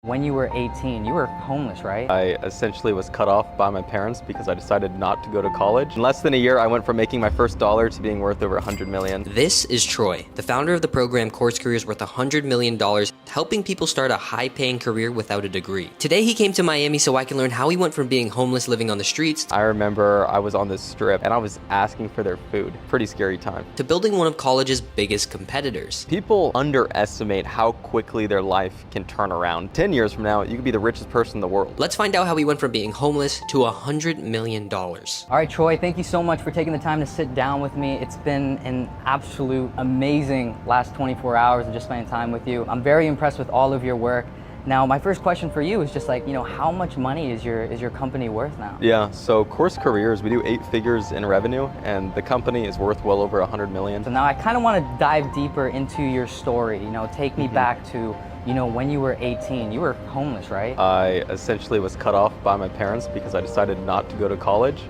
When you were 18, you were homeless, right? I essentially was cut off by my parents because I decided not to go to college. In less than a year, I went from making my first dollar to being worth over 100 million. This is Troy, the founder of the program Course Careers worth $100 million, helping people start a high-paying career without a degree. Today, he came to Miami so I can learn how he went from being homeless living on the streets I remember I was on this strip and I was asking for their food. Pretty scary time. to building one of college's biggest competitors. People underestimate how quickly their life can turn around. 10 years from now, you could be the richest person in the world. Let's find out how he went from being homeless to $100 million. All right, Troy, thank you so much for taking the time to sit down with me. It's been an absolute amazing last 24 hours of just spending time with you. I'm very impressed with all of your work. Now, my first question for you is just like, how much money is your company worth now? Yeah, so Course Careers, we do 8 figures in revenue and the company is worth well over 100 million. So now I kind of want to dive deeper into your story. Take me back to, when you were 18, you were homeless, right? I essentially was cut off by my parents because I decided not to go to college.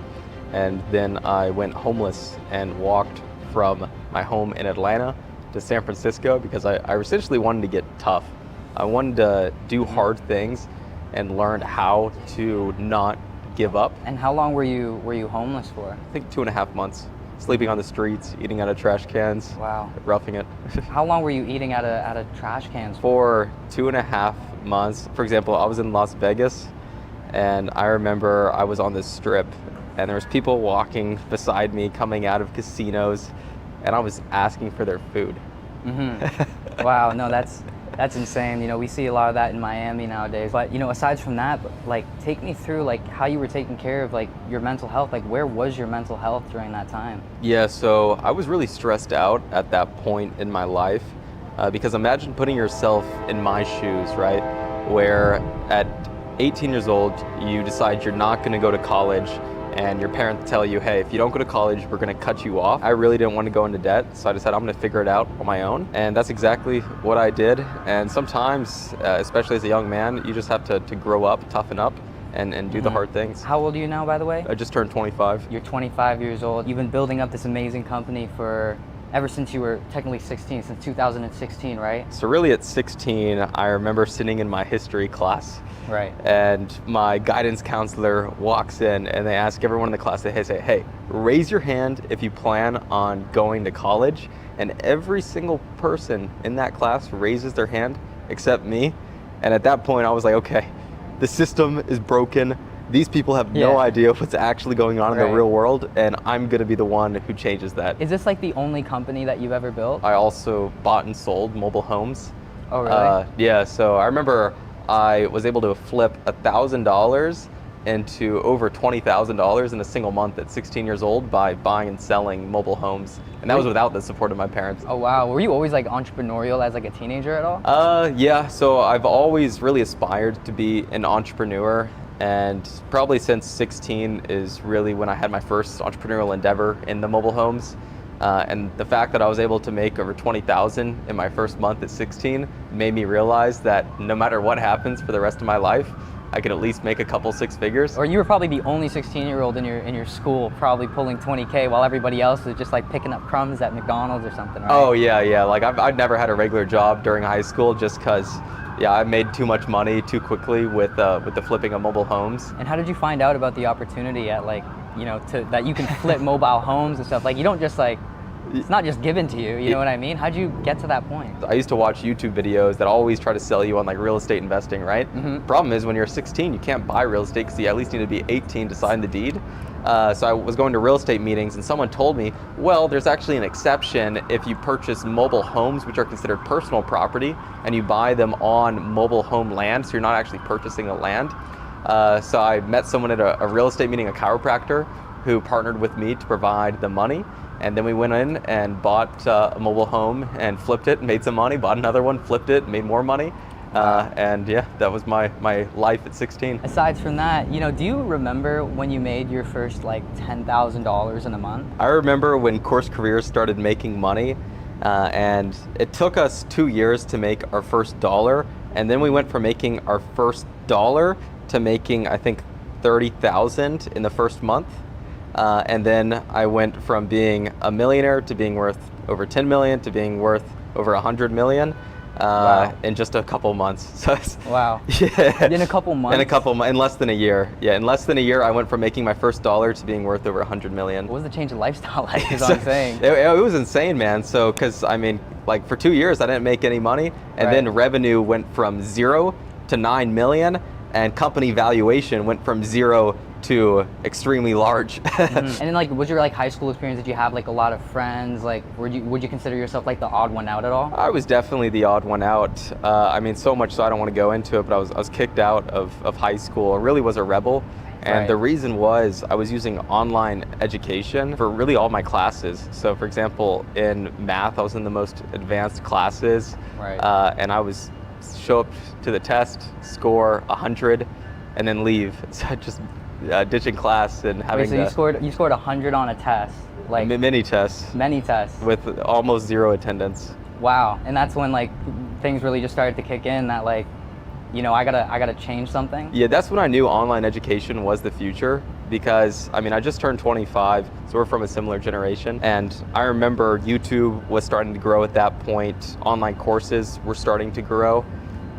And then I went homeless and walked from my home in Atlanta to San Francisco because I essentially wanted to get tough. I wanted to do hard things and learn how to not give up. And how long were you homeless for? I think 2.5 months, sleeping on the streets, eating out of trash cans, Wow. roughing it. How long were you eating out of trash cans for? For 2.5 months. For example, I was in Las Vegas and I remember I was on this strip and there was people walking beside me coming out of casinos and I was asking for their food. Wow, no, that's insane. We see a lot of that in Miami nowadays. But aside from that, take me through how you were taking care of your mental health. Where was your mental health during that time? Yeah, so I was really stressed out at that point in my life because imagine putting yourself in my shoes, right? Where at 18 years old, you decide you're not going to go to college and your parents tell you, hey, if you don't go to college, we're going to cut you off. I really didn't want to go into debt, so I decided I'm going to figure it out on my own. And that's exactly what I did. And sometimes, especially as a young man, you just have to grow up, toughen up, and do the hard things. How old are you now, by the way? I just turned 25. You're 25 years old. You've been building up this amazing company for ever since you were technically 16, since 2016, right? So really at 16, I remember sitting in my history class. Right. And my guidance counselor walks in and they ask everyone in the class, they say, hey, raise your hand if you plan on going to college. And every single person in that class raises their hand except me. And at that point I was like, okay, the system is broken. These people have no idea what's actually going on in the real world, and I'm gonna be the one who changes that. Is this the only company that you've ever built? I also bought and sold mobile homes. Oh, really? Yeah, so I remember I was able to flip $1,000 into over $20,000 in a single month at 16 years old by buying and selling mobile homes. And that was without the support of my parents. Oh, wow. Were you always entrepreneurial as a teenager at all? Yeah, so I've always really aspired to be an entrepreneur. And probably since 16 is really when I had my first entrepreneurial endeavor in the mobile homes. And the fact that I was able to make over 20,000 in my first month at 16 made me realize that no matter what happens for the rest of my life, I could at least make a couple 6 figures. Or you were probably the only 16-year-old in your school probably pulling 20K while everybody else was just picking up crumbs at McDonald's or something, right? Oh yeah. I'd never had a regular job during high school just because I made too much money too quickly with the flipping of mobile homes. And how did you find out about the opportunity at that you can flip mobile homes and stuff? You don't just it's not just given to you, you know what I mean? How'd you get to that point? I used to watch YouTube videos that always try to sell you on real estate investing, right? Problem is when you're 16, you can't buy real estate because you at least need to be 18 to sign the deed. So I was going to real estate meetings and someone told me, well, there's actually an exception if you purchase mobile homes, which are considered personal property, and you buy them on mobile home land, so you're not actually purchasing the land. So I met someone at a real estate meeting, a chiropractor, who partnered with me to provide the money. And then we went in and bought a mobile home and flipped it, made some money, bought another one, flipped it, made more money. And yeah, that was my life at 16. Aside from that, do you remember when you made your first $10,000 in a month? I remember when Course Careers started making money, and it took us 2 years to make our first dollar. And then we went from making our first dollar to making, I think, 30,000 in the first month. And then I went from being a millionaire to being worth over 10 million to being worth over 100 million. Wow. in just a couple months. So Wow. yeah. In a couple months? In less than a year. Yeah, in less than a year, I went from making my first dollar to being worth over 100 million. What was the change in lifestyle like, is what I'm saying? It was insane, man. So, because I mean, like for 2 years, I didn't make any money, and Right. then revenue went from 0 to 9 million, and company valuation went from 0 to extremely large. And then like, was your like high school experience, did you have like a lot of friends? Like, would you consider yourself like the odd one out at all? I was definitely the odd one out. I mean, so much so I don't want to go into it, but I was kicked out of high school. I really was a rebel. And Right. the reason was I was using online education for really all my classes. So for example, in math, I was in the most advanced classes. Right. And I was show up to the test, score 100, and then leave. So just ditching class and having Wait, so you scored 100 on a test, like mini tests many tests. with almost 0 attendance. Wow. And that's when like things really just started to kick in, that like, you know, I gotta change something. Yeah, that's when I knew online education was the future, because I mean, I just turned 25, so we're from a similar generation, and I remember YouTube was starting to grow at that point. Online courses were starting to grow,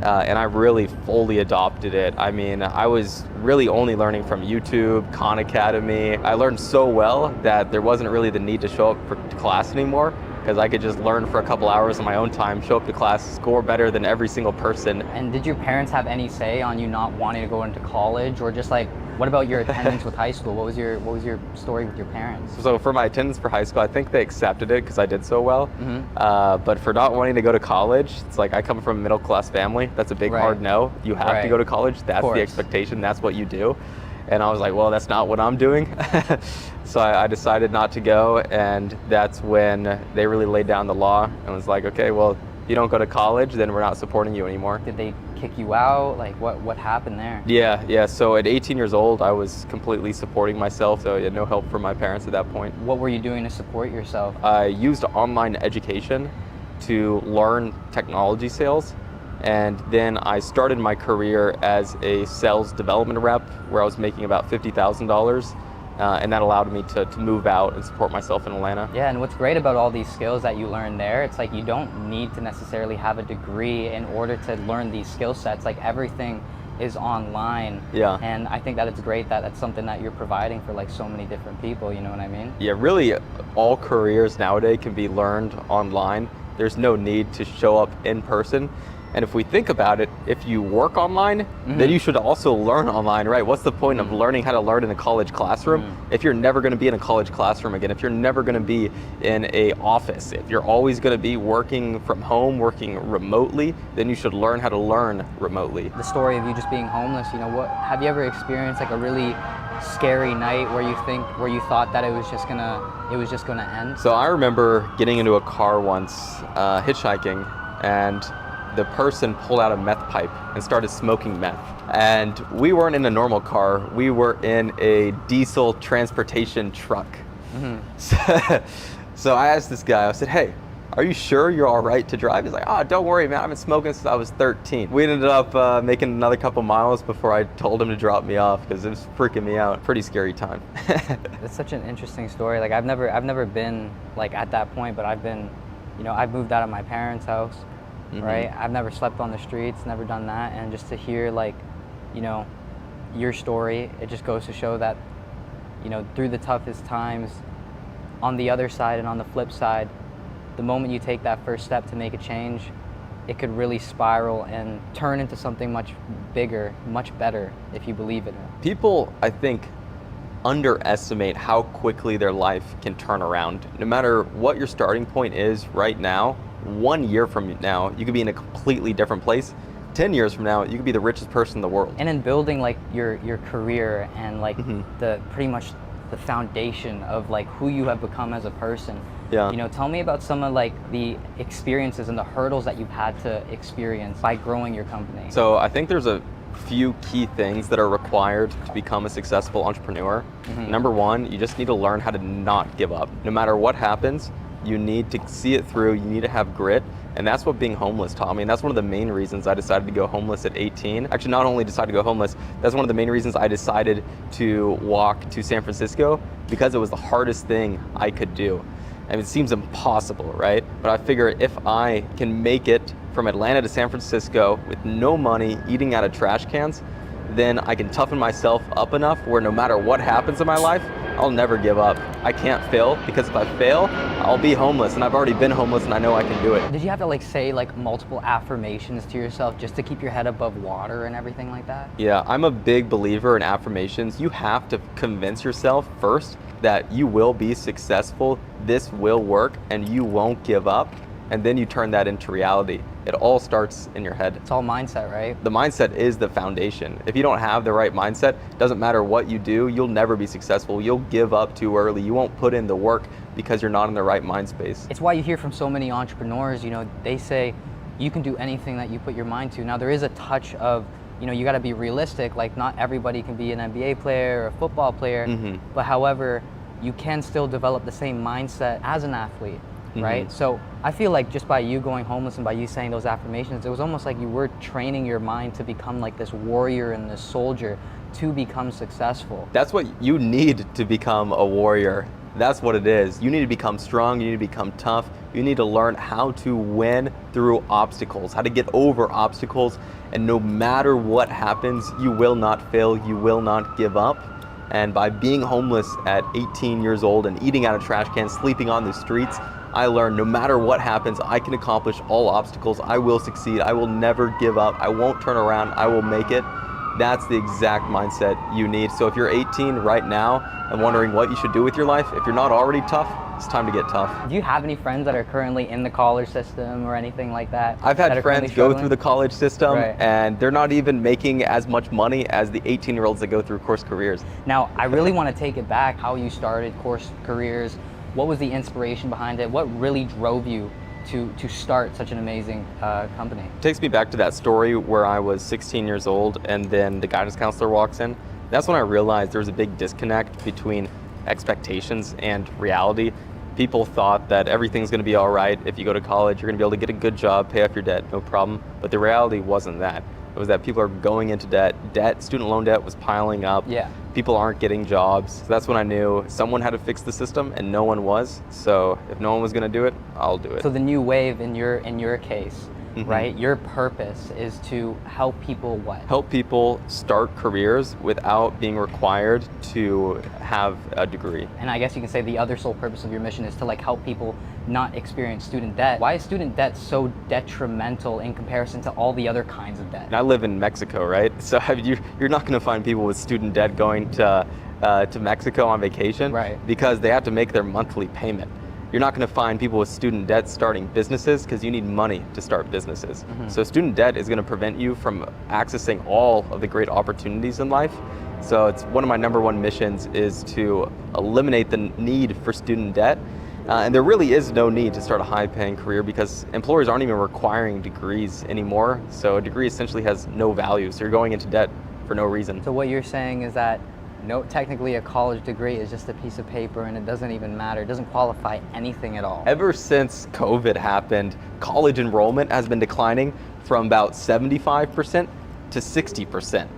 and I really fully adopted it. I mean, I was really only learning from YouTube, Khan Academy. I learned so well that there wasn't really the need to show up to class anymore, because I could just learn for a couple hours on my own time, show up to class, score better than every single person. And did your parents have any say on you not wanting to go into college, or just like, what about your attendance with high school? What was your story with your parents? So for my attendance for high school, I think they accepted it because I did so well. But for not wanting to go to college, it's like I come from a middle class family. That's a big Right. hard no. You have to Right. go to college. That's course. the expectation. That's what you do. And I was like, well, that's not what I'm doing. So I decided not to go. And that's when they really laid down the law and was like, okay, well, if you don't go to college, then we're not supporting you anymore. Did they kick you out? Like, what happened there? Yeah. So at 18 years old, I was completely supporting myself. So yeah, no help from my parents at that point. What were you doing to support yourself? I used online education to learn technology sales, and then I started my career as a sales development rep, where I was making about $50,000, and that allowed me to move out and support myself in Atlanta. Yeah, and what's great about all these skills that you learn there, it's like you don't need to necessarily have a degree in order to learn these skill sets. Like everything is online. Yeah. And I think that it's great that that's something that you're providing for like so many different people, you know what I mean? Yeah, really, all careers nowadays can be learned online. There's no need to show up in person. And if we think about it, if you work online, then you should also learn online, right? What's the point of learning how to learn in a college classroom if you're never going to be in a college classroom again, if you're never going to be in a office, if you're always going to be working from home, working remotely, then you should learn how to learn remotely. The story of you just being homeless, you know, what have you ever experienced like a really scary night where you thought that it was just gonna end? So I remember getting into a car once, hitchhiking, and the person pulled out a meth pipe and started smoking meth. And we weren't in a normal car, we were in a diesel transportation truck. So I asked this guy, I said, hey, are you sure you're all right to drive? He's like, oh, don't worry, man, I've been smoking since I was 13. We ended up making another couple miles before I told him to drop me off, because it was freaking me out. Pretty scary time. It's such an interesting story. Like I've never been like at that point, but I've been, you know, I've moved out of my parents' house, right? I've never slept on the streets, never done that, and just to hear like, you know, your story, it just goes to show that, you know, through the toughest times, on the other side and on the flip side, the moment you take that first step to make a change, it could really spiral and turn into something much bigger, much better if you believe in it. People, I think, underestimate how quickly their life can turn around. No matter what your starting point is right now, 1 year from now, you could be in a completely different place. 10 years from now, you could be the richest person in the world. And in building like your career and like the pretty much the foundation of like who you have become as a person. Yeah. You know, tell me about some of like the experiences and the hurdles that you've had to experience by growing your company. So I think there's a few key things that are required to become a successful entrepreneur. Number one, you just need to learn how to not give up. No matter what happens, you need to see it through, you need to have grit, and that's what being homeless taught me, and that's one of the main reasons I decided to go homeless at 18. Actually, not only decided to go homeless, that's one of the main reasons I decided to walk to San Francisco, because it was the hardest thing I could do. I mean, it seems impossible, right? But I figure if I can make it from Atlanta to San Francisco with no money, eating out of trash cans, then I can toughen myself up enough where no matter what happens in my life, I'll never give up. I can't fail, because if I fail, I'll be homeless, and I've already been homeless and I know I can do it. Did you have to like say like multiple affirmations to yourself just to keep your head above water and everything like that? Yeah, I'm a big believer in affirmations. You have to convince yourself first that you will be successful, this will work, and you won't give up, and then you turn that into reality. It all starts in your head. It's all mindset, right? The mindset is the foundation. If you don't have the right mindset, doesn't matter what you do, you'll never be successful. You'll give up too early. You won't put in the work because you're not in the right mind space. It's why you hear from so many entrepreneurs, they say you can do anything that you put your mind to. Now there is a touch of, you got to be realistic. Like not everybody can be an NBA player or a football player, but however, you can still develop the same mindset as an athlete. Right? So I feel like just by you going homeless and by you saying those affirmations, it was almost like you were training your mind to become like this warrior and this soldier to become successful. That's what you need to become a warrior. That's what it is. You need to become strong, you need to become tough, you need to learn how to win through obstacles, how to get over obstacles, and no matter what happens, you will not fail, you will not give up. And by being homeless at 18 years old and eating out of trash cans, sleeping on the streets, I learned no matter what happens, I can accomplish all obstacles. I will succeed. I will never give up. I won't turn around. I will make it. That's the exact mindset you need. So if you're 18 right now and wondering what you should do with your life, if you're not already tough, it's time to get tough. Do you have any friends that are currently in the college system or anything like that? I've had friends go through the college system, right, and they're not even making as much money as the 18-year-olds that go through Course Careers. Now, I really want to take it back, how you started Course Careers. What was the inspiration behind it? What really drove you to start such an amazing company? It takes me back to that story where I was 16 years old and then the guidance counselor walks in. That's when I realized there was a big disconnect between expectations and reality. People thought that everything's going to be all right. If you go to college, you're going to be able to get a good job, pay off your debt, no problem. But the reality wasn't that. It was that people are going into debt. Student loan debt was piling up. Yeah. People aren't getting jobs. So that's when I knew someone had to fix the system and no one was. So if no one was going to do it, I'll do it. So the new wave in your case, right? Your purpose is to help people what? Help people start careers without being required to have a degree. And I guess you can say the other sole purpose of your mission is to like help people not experience student debt. Why is student debt so detrimental in comparison to all the other kinds of debt? And I live in Mexico, right? So you're not going to find people with student debt going to Mexico on vacation, right, because they have to make their monthly payment. You're not going to find people with student debt starting businesses because you need money to start businesses. So student debt is going to prevent you from accessing all of the great opportunities in life. So it's one of my #1 missions is to eliminate the need for student debt. And there really is no need to start a high-paying career because employers aren't even requiring degrees anymore. So a degree essentially has no value. So you're going into debt for no reason. So what you're saying is that technically a college degree is just a piece of paper and it doesn't even matter. It doesn't qualify anything at all. Ever since COVID happened, college enrollment has been declining from about 75% to 60%.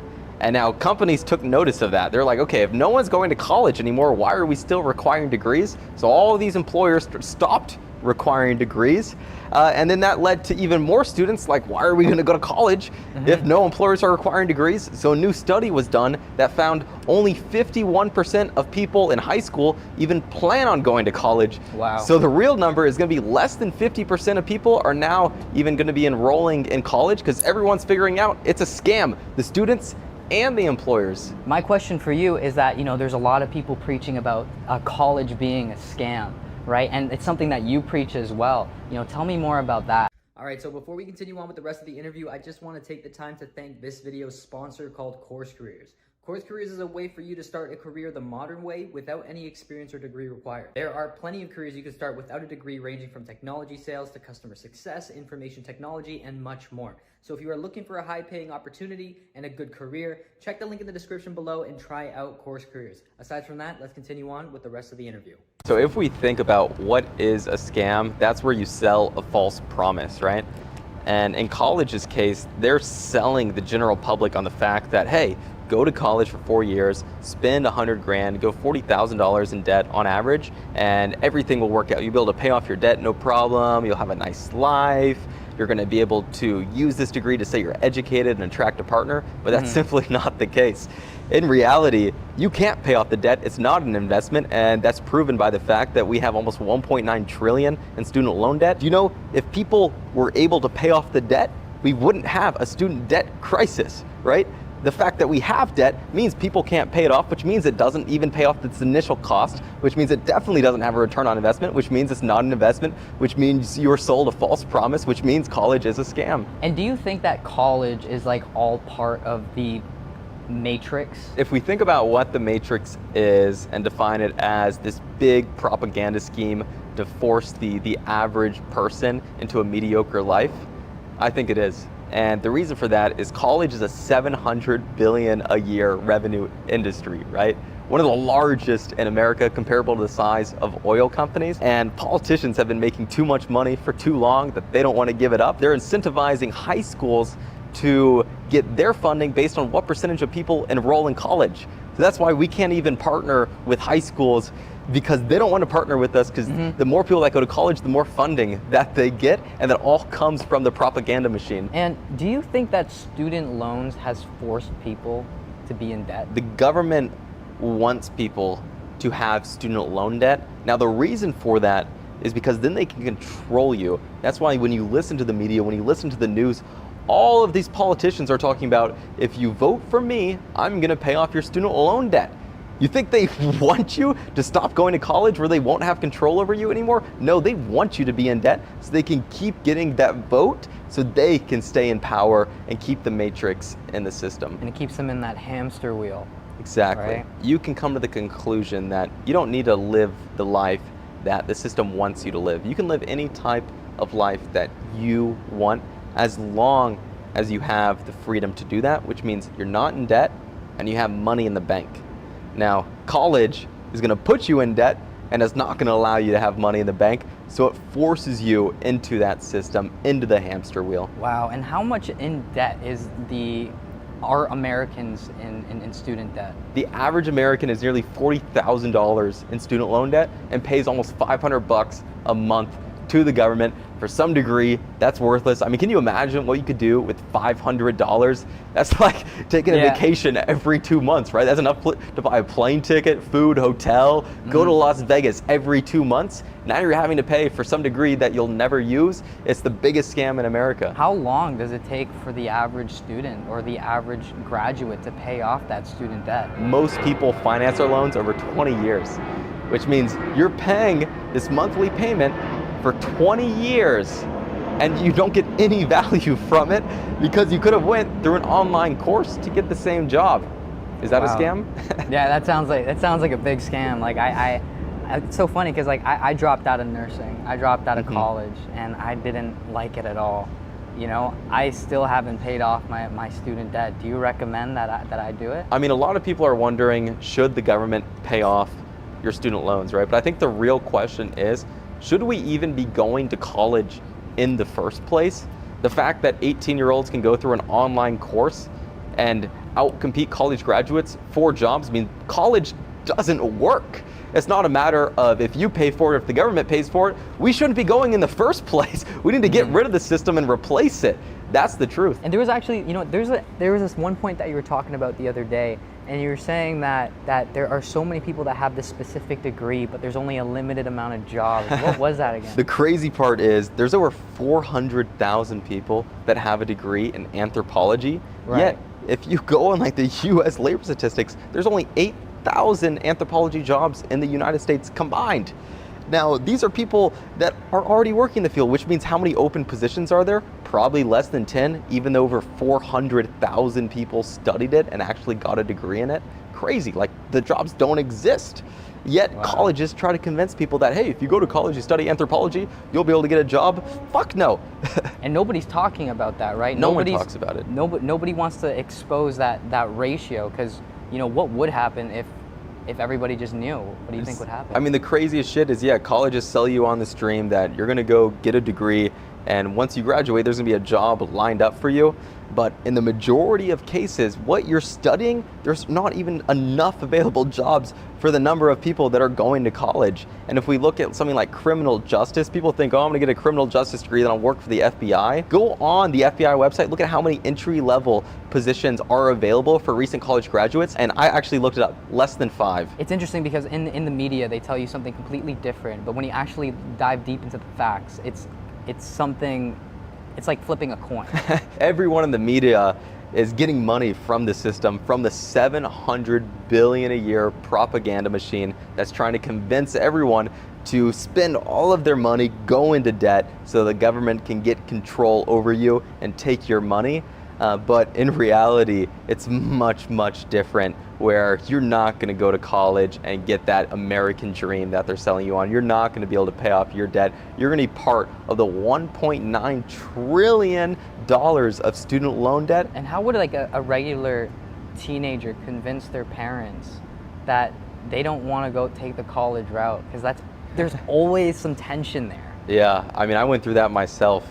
And now companies took notice of that. They're like, okay, if no one's going to college anymore, why are we still requiring degrees? So all of these employers stopped requiring degrees. And then that led to even more students like, why are we going to go to college if no employers are requiring degrees? So a new study was done that found only 51% of people in high school even plan on going to college. Wow. So the real number is going to be less than 50% of people are now even going to be enrolling in college because everyone's figuring out it's a scam. The students and the employers. My question for you is that, there's a lot of people preaching about college being a scam, right? And it's something that you preach as well. Tell me more about that. All right, so before we continue on with the rest of the interview, I just want to take the time to thank this video's sponsor called Course Careers. Course Careers is a way for you to start a career the modern way without any experience or degree required. There are plenty of careers you can start without a degree, ranging from technology sales to customer success, information technology, and much more. So if you are looking for a high-paying opportunity and a good career, check the link in the description below and try out Course Careers. Aside from that, let's continue on with the rest of the interview. So if we think about what is a scam, that's where you sell a false promise, right? And in college's case, they're selling the general public on the fact that, hey, go to college for 4 years, spend $100,000, go $40,000 in debt on average, and everything will work out. You'll be able to pay off your debt, no problem. You'll have a nice life. you're going to be able to use this degree to say you're educated and attract a partner, but that's simply not the case. In reality, you can't pay off the debt. It's not an investment, and that's proven by the fact that we have almost 1.9 trillion in student loan debt. Do you know, if people were able to pay off the debt, we wouldn't have a student debt crisis, right? The fact that we have debt means people can't pay it off, which means it doesn't even pay off its initial cost, which means it definitely doesn't have a return on investment, which means it's not an investment, which means you're sold a false promise, which means college is a scam. And do you think that college is like all part of the matrix? If we think about what the matrix is and define it as this big propaganda scheme to force the average person into a mediocre life, I think it is. And the reason for that is college is a $700 billion a year revenue industry, right? One of the largest in America, comparable to the size of oil companies. And politicians have been making too much money for too long that they don't want to give it up. They're incentivizing high schools to get their funding based on what percentage of people enroll in college. So that's why we can't even partner with high schools, because they don't want to partner with us, because the more people that go to college, the more funding that they get, and that all comes from the propaganda machine. And do you think that student loans has forced people to be in debt? The government wants people to have student loan debt. Now, the reason for that is because then they can control you. That's why when you listen to the media, when you listen to the news, all of these politicians are talking about, if you vote for me, I'm going to pay off your student loan debt. You think they want you to stop going to college where they won't have control over you anymore? No, they want you to be in debt so they can keep getting that vote, so they can stay in power and keep the matrix in the system. And it keeps them in that hamster wheel. Exactly. Right? You can come to the conclusion that you don't need to live the life that the system wants you to live. You can live any type of life that you want, as long as you have the freedom to do that, which means you're not in debt and you have money in the bank. Now, college is going to put you in debt and it's not going to allow you to have money in the bank, so it forces you into that system, into the hamster wheel. Wow, and how much in debt are Americans in student debt? The average American is nearly $40,000 in student loan debt and pays almost $500 a month to the government for some degree. That's worthless. I mean, can you imagine what you could do with $500? That's like taking a vacation every 2 months, right? That's enough to buy a plane ticket, food, hotel, go to Las Vegas every 2 months. Now you're having to pay for some degree that you'll never use. It's the biggest scam in America. How long does it take for the average student or the average graduate to pay off that student debt? Most people finance their loans over 20 years, which means you're paying this monthly payment for 20 years and you don't get any value from it, because you could have went through an online course to get the same job. Is that a scam? Yeah, that sounds like a big scam. Like it's so funny because like I dropped out of nursing. I dropped out of college and I didn't like it at all. You know, I still haven't paid off my student debt. Do you recommend that I do it? I mean, a lot of people are wondering, should the government pay off your student loans, right? But I think the real question is, should we even be going to college in the first place? The fact that 18-year-olds can go through an online course and outcompete college graduates for jobs, I mean, college doesn't work. It's not a matter of if you pay for it, if the government pays for it. We shouldn't be going in the first place. We need to get rid of the system and replace it. That's the truth. And there was actually, you know, there was this one point that you were talking about the other day, and you were saying that there are so many people that have this specific degree, but there's only a limited amount of jobs. What was that again? The crazy part is there's over 400,000 people that have a degree in anthropology. Right. Yet, if you go on like the U.S. labor statistics, there's only 8,000 anthropology jobs in the United States combined. Now, these are people that are already working in the field, which means how many open positions are there? Probably less than 10, even though over 400,000 people studied it and actually got a degree in it. Crazy, like the jobs don't exist. Yet colleges try to convince people that, hey, if you go to college, you study anthropology, you'll be able to get a job. Fuck no. And nobody's talking about that, right? No one talks about it. Nobody wants to expose that ratio, because, you know, what would happen if everybody just knew? What do you think would happen? I mean, the craziest shit is, colleges sell you on this dream that you're gonna go get a degree, And once you graduate, there's gonna be a job lined up for you. But in the majority of cases, what you're studying, there's not even enough available jobs for the number of people that are going to college. And if we look at something like criminal justice, people think, oh, I'm gonna get a criminal justice degree, then I'll work for the FBI. Go on the FBI website, look at how many entry-level positions are available for recent college graduates, and I actually looked it up, less than 5. It's interesting because in the media, they tell you something completely different, but when you actually dive deep into the facts, it's something, it's like flipping a coin. Everyone in the media is getting money from the system, from the $700 billion a year propaganda machine that's trying to convince everyone to spend all of their money, go into debt, so the government can get control over you and take your money. But in reality, it's much, much different, where you're not gonna go to college and get that American dream that they're selling you on. You're not gonna be able to pay off your debt. You're gonna be part of the $1.9 trillion of student loan debt. And how would like a regular teenager convince their parents that they don't want to go take the college route? Because there's always some tension there. Yeah, I mean, I went through that myself.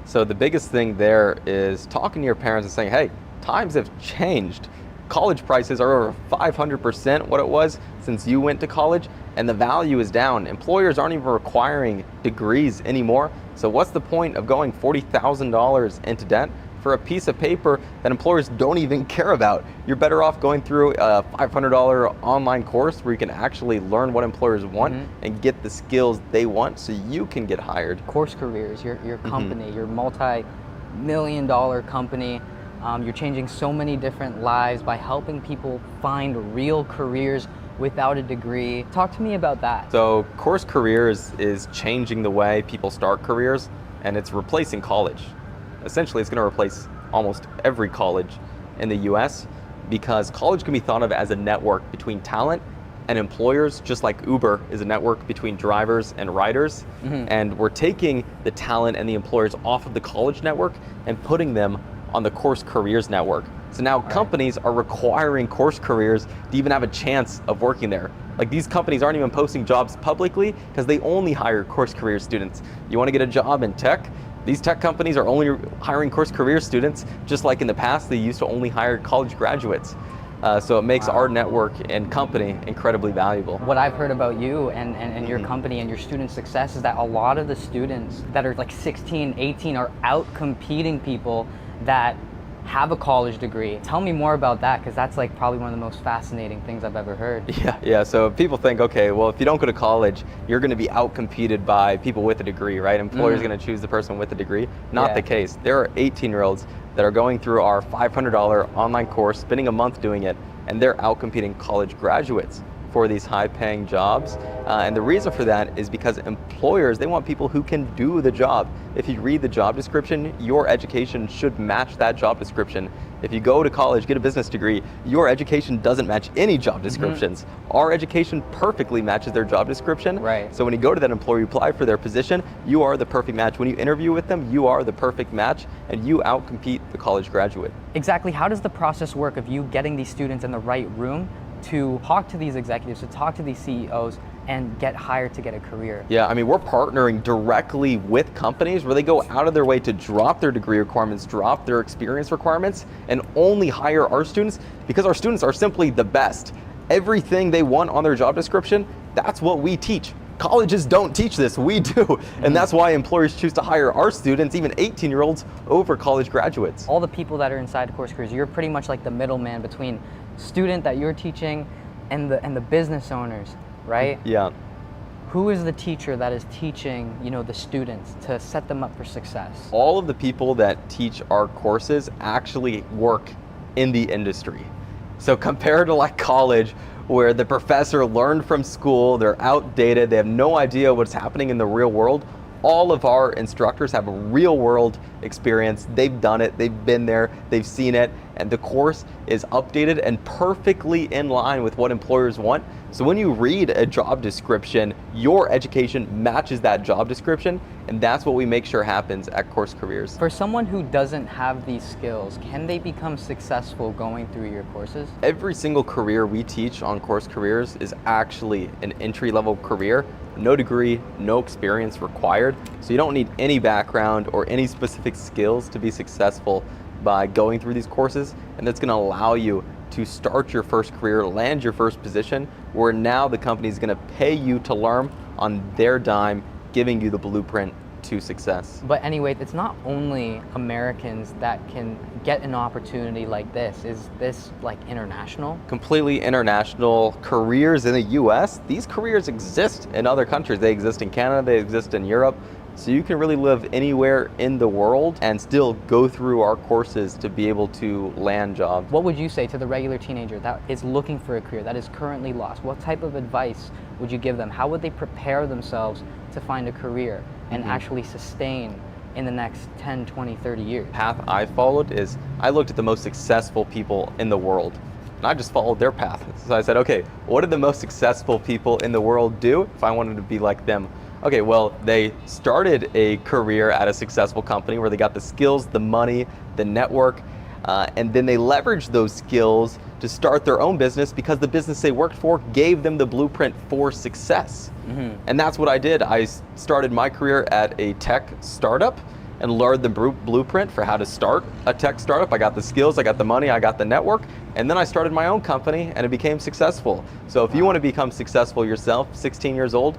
So the biggest thing there is talking to your parents and saying, hey, times have changed. College prices are over 500% what it was since you went to college, and the value is down. Employers aren't even requiring degrees anymore. So what's the point of going $40,000 into debt for a piece of paper that employers don't even care about? You're better off going through a $500 online course where you can actually learn what employers want and get the skills they want so you can get hired. Course Careers, your company, your multi-million-dollar company, you're changing so many different lives by helping people find real careers without a degree. Talk to me about that. So Course Careers is changing the way people start careers, and it's replacing college. Essentially, it's going to replace almost every college in the US, because college can be thought of as a network between talent and employers, just like Uber is a network between drivers and riders. And we're taking the talent and the employers off of the college network and putting them on the Course Careers network. So now companies are requiring Course Careers to even have a chance of working there. Like, these companies aren't even posting jobs publicly because they only hire Course Careers students. You want to get a job in tech? These tech companies are only hiring Course Careers students, just like in the past they used to only hire college graduates. So it makes our network and company incredibly valuable. What I've heard about you and your company and your student success is that a lot of the students that are like 16, 18 are out competing people that have a college degree. Tell me more about that, because that's like probably one of the most fascinating things I've ever heard. Yeah. So people think, okay, well, if you don't go to college, you're going to be outcompeted by people with a degree, right? Employers are going to choose the person with a degree. Not the case. There are 18-year-olds that are going through our $500 online course, spending a month doing it, and they're outcompeting college graduates for these high-paying jobs. And the reason for that is because employers, they want people who can do the job. If you read the job description, your education should match that job description. If you go to college, get a business degree, your education doesn't match any job descriptions. Our education perfectly matches their job description. Right. So when you go to that employer, you apply for their position, you are the perfect match. When you interview with them, you are the perfect match, and you outcompete the college graduate. Exactly. How does the process work of you getting these students in the right room to talk to these executives, to talk to these CEOs, and get hired to get a career? Yeah, I mean, we're partnering directly with companies where they go out of their way to drop their degree requirements, drop their experience requirements, and only hire our students because our students are simply the best. Everything they want on their job description, that's what we teach. Colleges don't teach this, we do. And that's why employers choose to hire our students, even 18-year-olds, over college graduates. All the people that are inside Course Careers, you're pretty much like the middleman between student that you're teaching and the business owners, right? Yeah. Who is the teacher that is teaching, the students to set them up for success? All of the people that teach our courses actually work in the industry. So compared to like college, where the professor learned from school, they're outdated, they have no idea what's happening in the real world, all of our instructors have a real world experience. They've done it, they've been there, they've seen it, and the course is updated and perfectly in line with what employers want. So when you read a job description, your education matches that job description, and that's what we make sure happens at Course Careers. For someone who doesn't have these skills, can they become successful going through your courses? Every single career we teach on Course Careers is actually an entry-level career. No degree, no experience required. So you don't need any background or any specific skills to be successful by going through these courses. And that's gonna allow you to start your first career, land your first position, where now the company is gonna pay you to learn on their dime, giving you the blueprint to success. But anyway, it's not only Americans that can get an opportunity like this. Is this like international? Completely international careers in the US. These careers exist in other countries. They exist in Canada, they exist in Europe. So you can really live anywhere in the world and still go through our courses to be able to land jobs. What would you say to the regular teenager that is looking for a career, that is currently lost? What type of advice would you give them? How would they prepare themselves to find a career and actually sustain in the next 10, 20, 30 years? The path I followed is I looked at the most successful people in the world and I just followed their path. So I said, okay, what did the most successful people in the world do if I wanted to be like them? Okay, well, they started a career at a successful company where they got the skills, the money, the network, and then they leveraged those skills to start their own business because the business they worked for gave them the blueprint for success. And that's what I did. I started my career at a tech startup and learned the blueprint for how to start a tech startup. I got the skills, I got the money, I got the network, and then I started my own company and it became successful. So if you want to become successful yourself, 16 years old,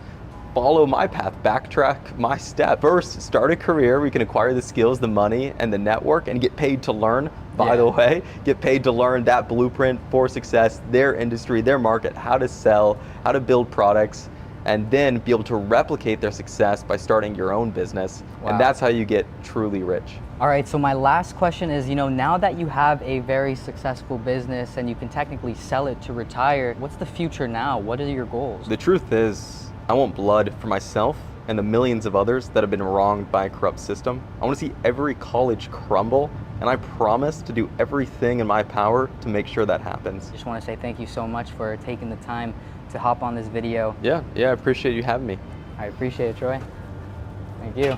follow my path, backtrack my step. First, start a career where you can acquire the skills, the money, and the network, and get paid to learn, by the way. Get paid to learn that blueprint for success, their industry, their market, how to sell, how to build products, and then be able to replicate their success by starting your own business. And that's how you get truly rich. All right, so my last question is, now that you have a very successful business and you can technically sell it to retire, what's the future now? What are your goals? The truth is, I want blood for myself and the millions of others that have been wronged by a corrupt system. I want to see every college crumble, and I promise to do everything in my power to make sure that happens. Just want to say thank you so much for taking the time to hop on this video. Yeah, I appreciate you having me. I appreciate it, Troy. Thank you.